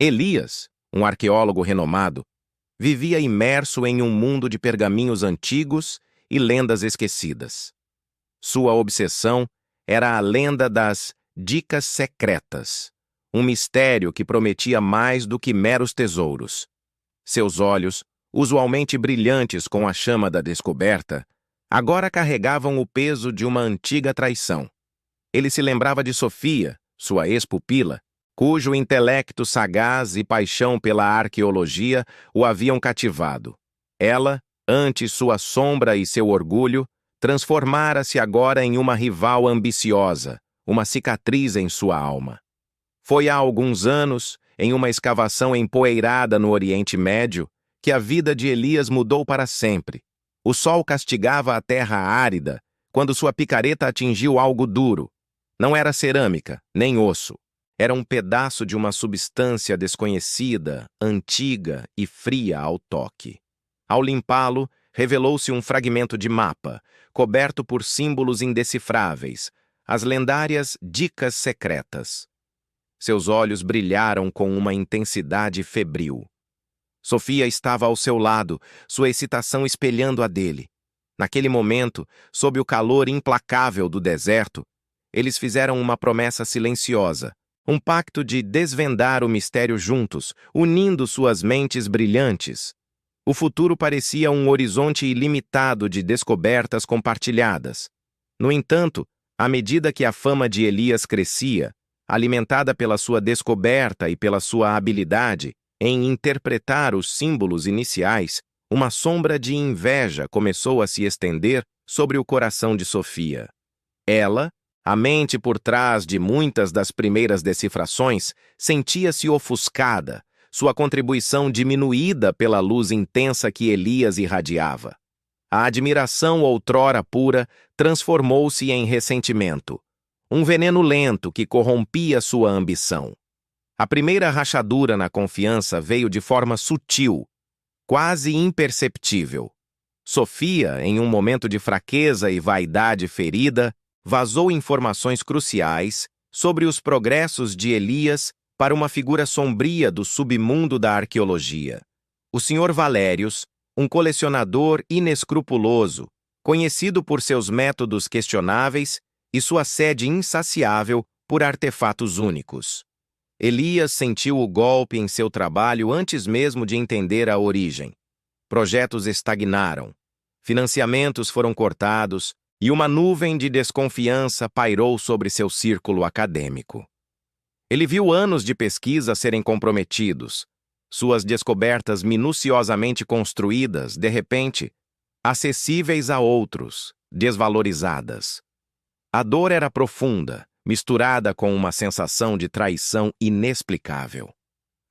Elias, um arqueólogo renomado, vivia imerso em um mundo de pergaminhos antigos e lendas esquecidas. Sua obsessão era a lenda das dicas secretas, um mistério que prometia mais do que meros tesouros. Seus olhos, usualmente brilhantes com a chama da descoberta, agora carregavam o peso de uma antiga traição. Ele se lembrava de Sofia, sua ex-pupila, cujo intelecto sagaz e paixão pela arqueologia o haviam cativado. Ela, ante sua sombra e seu orgulho, transformara-se agora em uma rival ambiciosa, uma cicatriz em sua alma. Foi há alguns anos, em uma escavação empoeirada no Oriente Médio, que a vida de Elias mudou para sempre. O sol castigava a terra árida quando sua picareta atingiu algo duro. Não era cerâmica, nem osso. Era um pedaço de uma substância desconhecida, antiga e fria ao toque. Ao limpá-lo, revelou-se um fragmento de mapa, coberto por símbolos indecifráveis, as lendárias dicas secretas. Seus olhos brilharam com uma intensidade febril. Sofia estava ao seu lado, sua excitação espelhando a dele. Naquele momento, sob o calor implacável do deserto, eles fizeram uma promessa silenciosa, um pacto de desvendar o mistério juntos, unindo suas mentes brilhantes. O futuro parecia um horizonte ilimitado de descobertas compartilhadas. No entanto, à medida que a fama de Elias crescia, alimentada pela sua descoberta e pela sua habilidade em interpretar os símbolos iniciais, uma sombra de inveja começou a se estender sobre o coração de Sofia. Ela, a mente por trás de muitas das primeiras decifrações, sentia-se ofuscada, sua contribuição diminuída pela luz intensa que Elias irradiava. A admiração outrora pura transformou-se em ressentimento, um veneno lento que corrompia sua ambição. A primeira rachadura na confiança veio de forma sutil, quase imperceptível. Sofia, em um momento de fraqueza e vaidade ferida, vazou informações cruciais sobre os progressos de Elias para uma figura sombria do submundo da arqueologia. O Sr. Valérios, um colecionador inescrupuloso, conhecido por seus métodos questionáveis e sua sede insaciável por artefatos únicos. Elias sentiu o golpe em seu trabalho antes mesmo de entender a origem. Projetos estagnaram, financiamentos foram cortados e uma nuvem de desconfiança pairou sobre seu círculo acadêmico. Ele viu anos de pesquisa serem comprometidos, suas descobertas minuciosamente construídas, de repente, acessíveis a outros, desvalorizadas. A dor era profunda, misturada com uma sensação de traição inexplicável.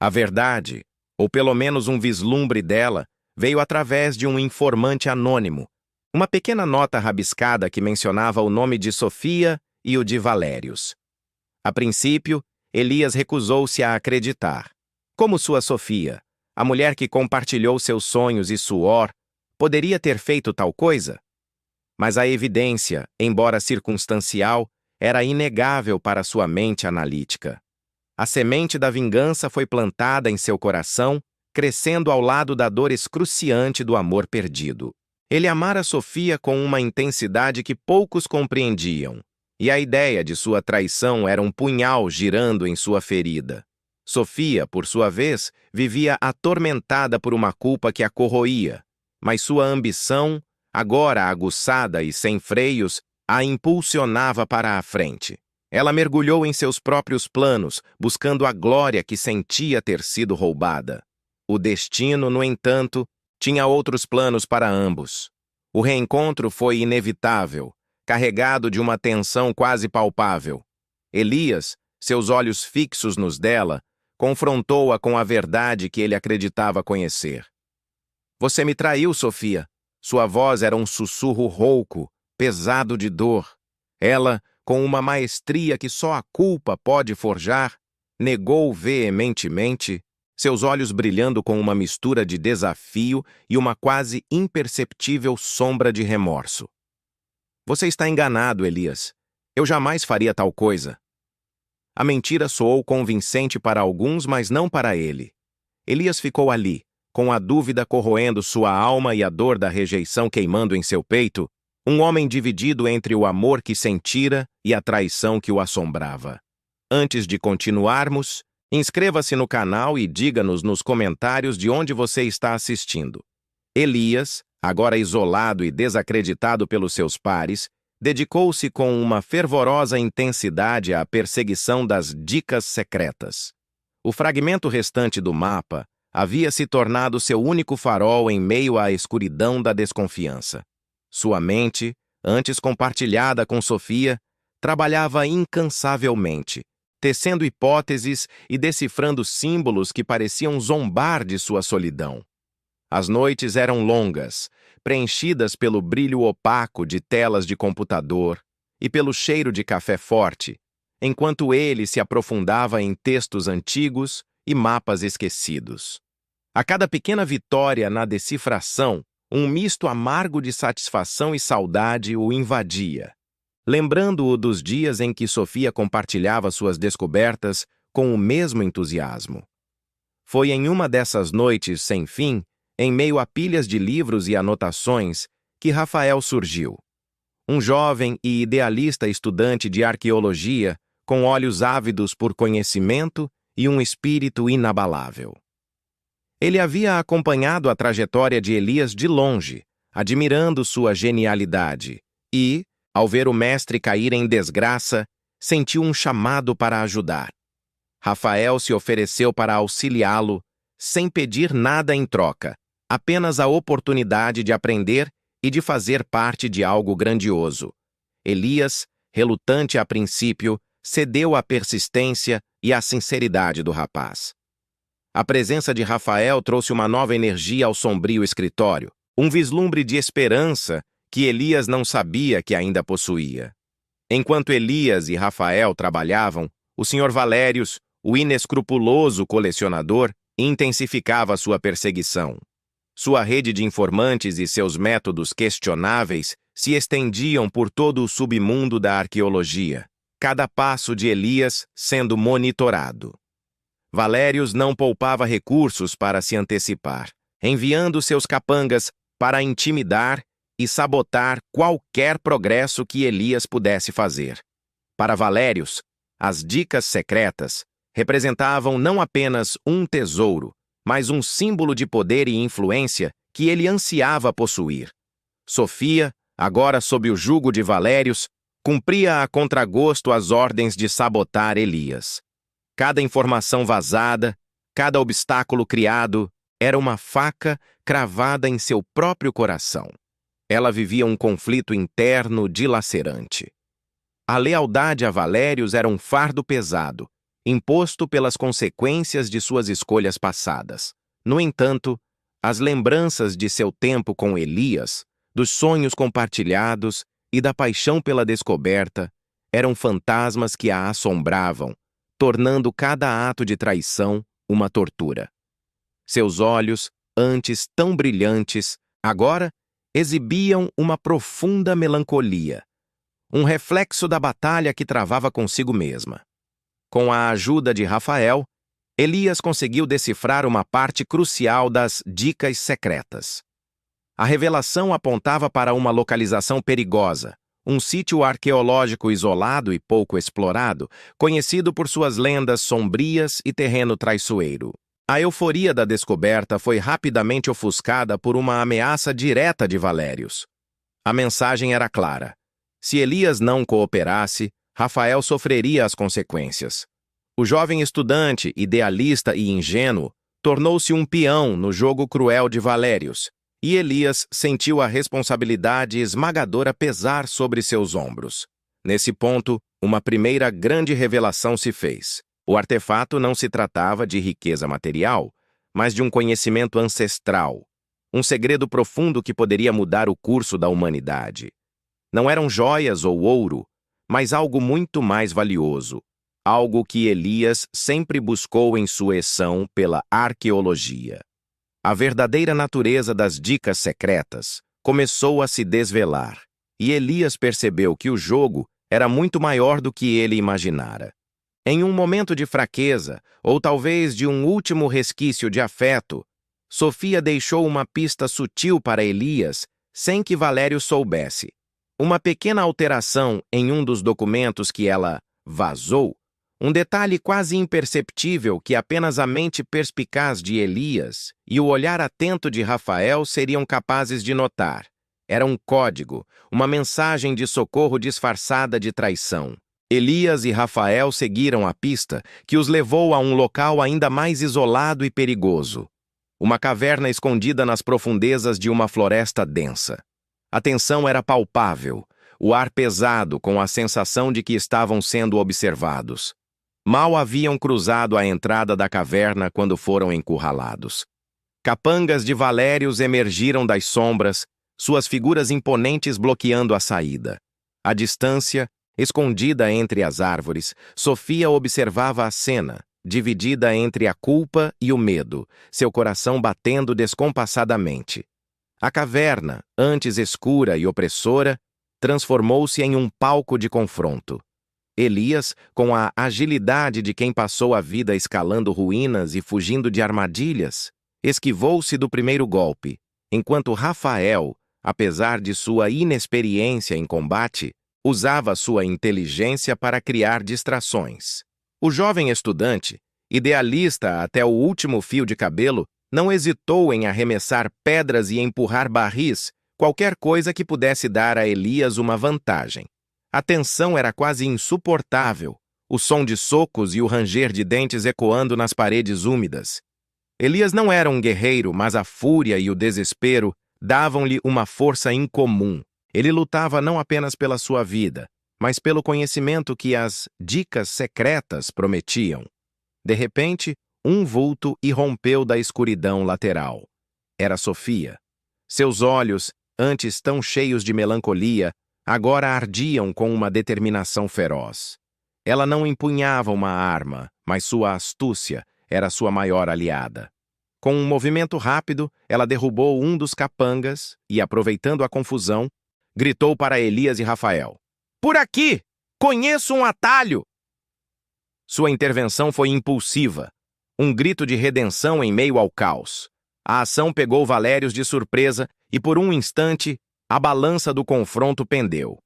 A verdade, ou pelo menos um vislumbre dela, veio através de um informante anônimo, uma pequena nota rabiscada que mencionava o nome de Sofia e o de Valérios. A princípio, Elias recusou-se a acreditar. Como sua Sofia, a mulher que compartilhou seus sonhos e suor, poderia ter feito tal coisa? Mas a evidência, embora circunstancial, era inegável para sua mente analítica. A semente da vingança foi plantada em seu coração, crescendo ao lado da dor excruciante do amor perdido. Ele amara Sofia com uma intensidade que poucos compreendiam, e a ideia de sua traição era um punhal girando em sua ferida. Sofia, por sua vez, vivia atormentada por uma culpa que a corroía, mas sua ambição, agora aguçada e sem freios, a impulsionava para a frente. Ela mergulhou em seus próprios planos, buscando a glória que sentia ter sido roubada. O destino, no entanto, tinha outros planos para ambos. O reencontro foi inevitável, carregado de uma tensão quase palpável. Elias, seus olhos fixos nos dela, confrontou-a com a verdade que ele acreditava conhecer. Você me traiu, Sofia. Sua voz era um sussurro rouco, pesado de dor. Ela, com uma maestria que só a culpa pode forjar, negou veementemente, seus olhos brilhando com uma mistura de desafio e uma quase imperceptível sombra de remorso. Você está enganado, Elias. Eu jamais faria tal coisa. A mentira soou convincente para alguns, mas não para ele. Elias ficou ali, com a dúvida corroendo sua alma e a dor da rejeição queimando em seu peito, um homem dividido entre o amor que sentira e a traição que o assombrava. Antes de continuarmos, inscreva-se no canal e diga-nos nos comentários de onde você está assistindo. Elias, agora isolado e desacreditado pelos seus pares, dedicou-se com uma fervorosa intensidade à perseguição das dicas secretas. O fragmento restante do mapa havia se tornado seu único farol em meio à escuridão da desconfiança. Sua mente, antes compartilhada com Sofia, trabalhava incansavelmente, tecendo hipóteses e decifrando símbolos que pareciam zombar de sua solidão. As noites eram longas, preenchidas pelo brilho opaco de telas de computador e pelo cheiro de café forte, enquanto ele se aprofundava em textos antigos e mapas esquecidos. A cada pequena vitória na decifração, um misto amargo de satisfação e saudade o invadia, lembrando-o dos dias em que Sofia compartilhava suas descobertas com o mesmo entusiasmo. Foi em uma dessas noites sem fim, em meio a pilhas de livros e anotações, que Rafael surgiu. Um jovem e idealista estudante de arqueologia, com olhos ávidos por conhecimento e um espírito inabalável. Ele havia acompanhado a trajetória de Elias de longe, admirando sua genialidade, e, ao ver o mestre cair em desgraça, sentiu um chamado para ajudar. Rafael se ofereceu para auxiliá-lo, sem pedir nada em troca, apenas a oportunidade de aprender e de fazer parte de algo grandioso. Elias, relutante a princípio, cedeu à persistência e à sinceridade do rapaz. A presença de Rafael trouxe uma nova energia ao sombrio escritório, um vislumbre de esperança que Elias não sabia que ainda possuía. Enquanto Elias e Rafael trabalhavam, o Sr. Valérius, o inescrupuloso colecionador, intensificava sua perseguição. Sua rede de informantes e seus métodos questionáveis se estendiam por todo o submundo da arqueologia, cada passo de Elias sendo monitorado. Valérius não poupava recursos para se antecipar, enviando seus capangas para intimidar e sabotar qualquer progresso que Elias pudesse fazer. Para Valérius, as dicas secretas representavam não apenas um tesouro, mas um símbolo de poder e influência que ele ansiava possuir. Sofia, agora sob o jugo de Valérius, cumpria a contragosto as ordens de sabotar Elias. Cada informação vazada, cada obstáculo criado, era uma faca cravada em seu próprio coração. Ela vivia um conflito interno dilacerante. A lealdade a Valérius era um fardo pesado, imposto pelas consequências de suas escolhas passadas. No entanto, as lembranças de seu tempo com Elias, dos sonhos compartilhados e da paixão pela descoberta, eram fantasmas que a assombravam, tornando cada ato de traição uma tortura. Seus olhos, antes tão brilhantes, agora exibiam uma profunda melancolia, um reflexo da batalha que travava consigo mesma. Com a ajuda de Rafael, Elias conseguiu decifrar uma parte crucial das dicas secretas. A revelação apontava para uma localização perigosa, um sítio arqueológico isolado e pouco explorado, conhecido por suas lendas sombrias e terreno traiçoeiro. A euforia da descoberta foi rapidamente ofuscada por uma ameaça direta de Valérius. A mensagem era clara. Se Elias não cooperasse, Rafael sofreria as consequências. O jovem estudante, idealista e ingênuo, tornou-se um peão no jogo cruel de Valérius, e Elias sentiu a responsabilidade esmagadora pesar sobre seus ombros. Nesse ponto, uma primeira grande revelação se fez. O artefato não se tratava de riqueza material, mas de um conhecimento ancestral, um segredo profundo que poderia mudar o curso da humanidade. Não eram joias ou ouro, mas algo muito mais valioso, algo que Elias sempre buscou em sucessão pela arqueologia. A verdadeira natureza das dicas secretas começou a se desvelar, e Elias percebeu que o jogo era muito maior do que ele imaginara. Em um momento de fraqueza, ou talvez de um último resquício de afeto, Sofia deixou uma pista sutil para Elias, sem que Valério soubesse. Uma pequena alteração em um dos documentos que ela vazou, um detalhe quase imperceptível que apenas a mente perspicaz de Elias e o olhar atento de Rafael seriam capazes de notar. Era um código, uma mensagem de socorro disfarçada de traição. Elias e Rafael seguiram a pista, que os levou a um local ainda mais isolado e perigoso. Uma caverna escondida nas profundezas de uma floresta densa. A tensão era palpável, o ar pesado com a sensação de que estavam sendo observados. Mal haviam cruzado a entrada da caverna quando foram encurralados. Capangas de Valérios emergiram das sombras, suas figuras imponentes bloqueando a saída. À distância, escondida entre as árvores, Sofia observava a cena, dividida entre a culpa e o medo, seu coração batendo descompassadamente. A caverna, antes escura e opressora, transformou-se em um palco de confronto. Elias, com a agilidade de quem passou a vida escalando ruínas e fugindo de armadilhas, esquivou-se do primeiro golpe, enquanto Rafael, apesar de sua inexperiência em combate, usava sua inteligência para criar distrações. O jovem estudante, idealista até o último fio de cabelo, não hesitou em arremessar pedras e empurrar barris, qualquer coisa que pudesse dar a Elias uma vantagem. A tensão era quase insuportável, o som de socos e o ranger de dentes ecoando nas paredes úmidas. Elias não era um guerreiro, mas a fúria e o desespero davam-lhe uma força incomum. Ele lutava não apenas pela sua vida, mas pelo conhecimento que as dicas secretas prometiam. De repente, um vulto irrompeu da escuridão lateral. Era Sofia. Seus olhos, antes tão cheios de melancolia, agora ardiam com uma determinação feroz. Ela não empunhava uma arma, mas sua astúcia era sua maior aliada. Com um movimento rápido, ela derrubou um dos capangas e, aproveitando a confusão, gritou para Elias e Rafael: "Por aqui! Conheço um atalho!" Sua intervenção foi impulsiva, um grito de redenção em meio ao caos. A ação pegou Valérios de surpresa e, por um instante, a balança do confronto pendeu.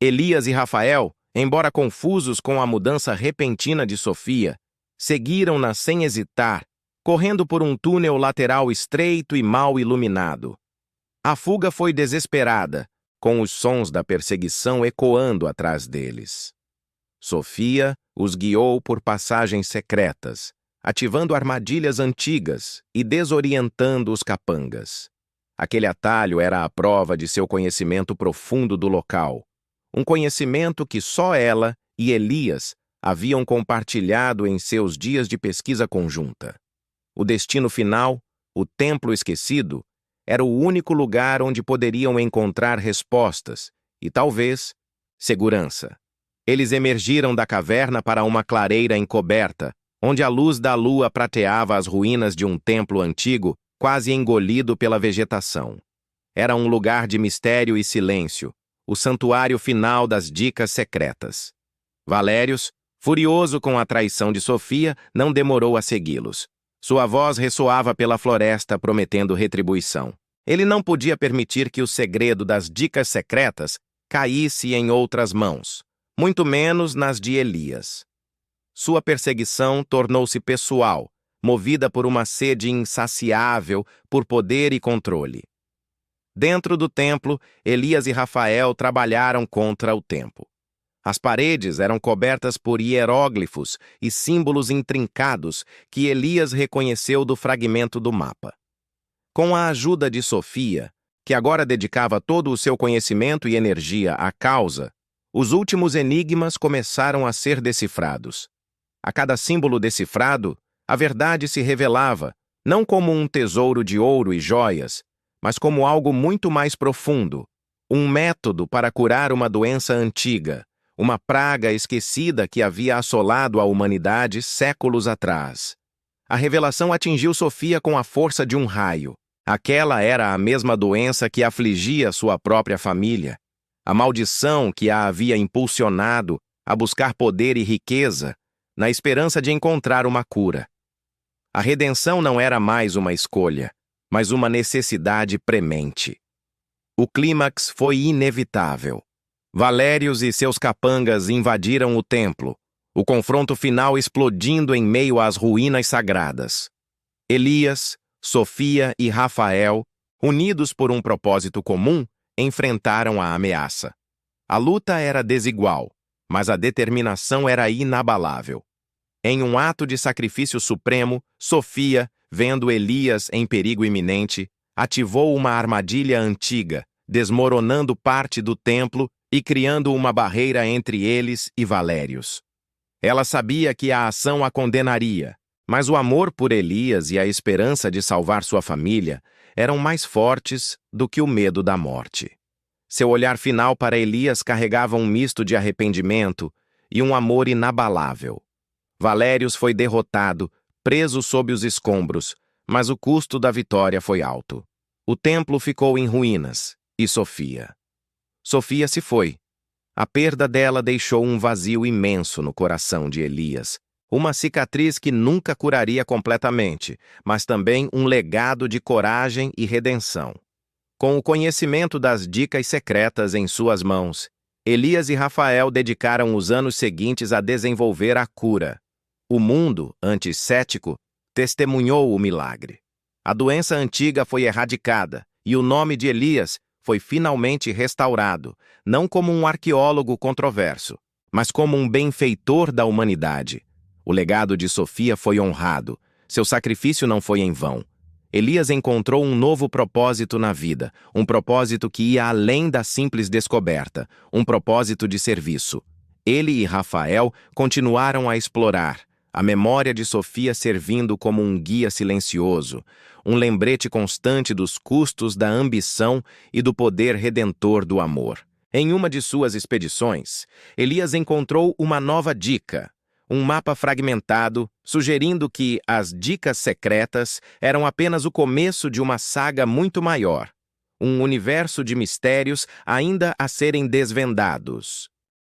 Elias e Rafael, embora confusos com a mudança repentina de Sofia, seguiram-na sem hesitar, correndo por um túnel lateral estreito e mal iluminado. A fuga foi desesperada, com os sons da perseguição ecoando atrás deles. Sofia os guiou por passagens secretas, ativando armadilhas antigas e desorientando os capangas. Aquele atalho era a prova de seu conhecimento profundo do local, um conhecimento que só ela e Elias haviam compartilhado em seus dias de pesquisa conjunta. O destino final, o templo esquecido, era o único lugar onde poderiam encontrar respostas e, talvez, segurança. Eles emergiram da caverna para uma clareira encoberta, onde a luz da lua prateava as ruínas de um templo antigo, quase engolido pela vegetação. Era um lugar de mistério e silêncio, o santuário final das dicas secretas. Valérios, furioso com a traição de Sofia, não demorou a segui-los. Sua voz ressoava pela floresta, prometendo retribuição. Ele não podia permitir que o segredo das dicas secretas caísse em outras mãos, muito menos nas de Elias. Sua perseguição tornou-se pessoal, movida por uma sede insaciável por poder e controle. Dentro do templo, Elias e Rafael trabalharam contra o tempo. As paredes eram cobertas por hieróglifos e símbolos intrincados que Elias reconheceu do fragmento do mapa. Com a ajuda de Sofia, que agora dedicava todo o seu conhecimento e energia à causa, os últimos enigmas começaram a ser decifrados. A cada símbolo decifrado, a verdade se revelava, não como um tesouro de ouro e joias, mas como algo muito mais profundo, um método para curar uma doença antiga, uma praga esquecida que havia assolado a humanidade séculos atrás. A revelação atingiu Sofia com a força de um raio. Aquela era a mesma doença que afligia sua própria família, a maldição que a havia impulsionado a buscar poder e riqueza, na esperança de encontrar uma cura. A redenção não era mais uma escolha, mas uma necessidade premente. O clímax foi inevitável. Valérios e seus capangas invadiram o templo, o confronto final explodindo em meio às ruínas sagradas. Elias, Sofia e Rafael, unidos por um propósito comum, enfrentaram a ameaça. A luta era desigual, mas a determinação era inabalável. Em um ato de sacrifício supremo, Sofia, vendo Elias em perigo iminente, ativou uma armadilha antiga, desmoronando parte do templo e criando uma barreira entre eles e Valérios. Ela sabia que a ação a condenaria, mas o amor por Elias e a esperança de salvar sua família eram mais fortes do que o medo da morte. Seu olhar final para Elias carregava um misto de arrependimento e um amor inabalável. Valérios foi derrotado, preso sob os escombros, mas o custo da vitória foi alto. O templo ficou em ruínas, e Sofia se foi. A perda dela deixou um vazio imenso no coração de Elias, uma cicatriz que nunca curaria completamente, mas também um legado de coragem e redenção. Com o conhecimento das dicas secretas em suas mãos, Elias e Rafael dedicaram os anos seguintes a desenvolver a cura. O mundo, antes cético, testemunhou o milagre. A doença antiga foi erradicada e o nome de Elias foi finalmente restaurado, não como um arqueólogo controverso, mas como um benfeitor da humanidade. O legado de Sofia foi honrado, seu sacrifício não foi em vão. Elias encontrou um novo propósito na vida, um propósito que ia além da simples descoberta, um propósito de serviço. Ele e Rafael continuaram a explorar, a memória de Sofia servindo como um guia silencioso, um lembrete constante dos custos da ambição e do poder redentor do amor. Em uma de suas expedições, Elias encontrou uma nova dica, um mapa fragmentado, sugerindo que as dicas secretas eram apenas o começo de uma saga muito maior, um universo de mistérios ainda a serem desvendados.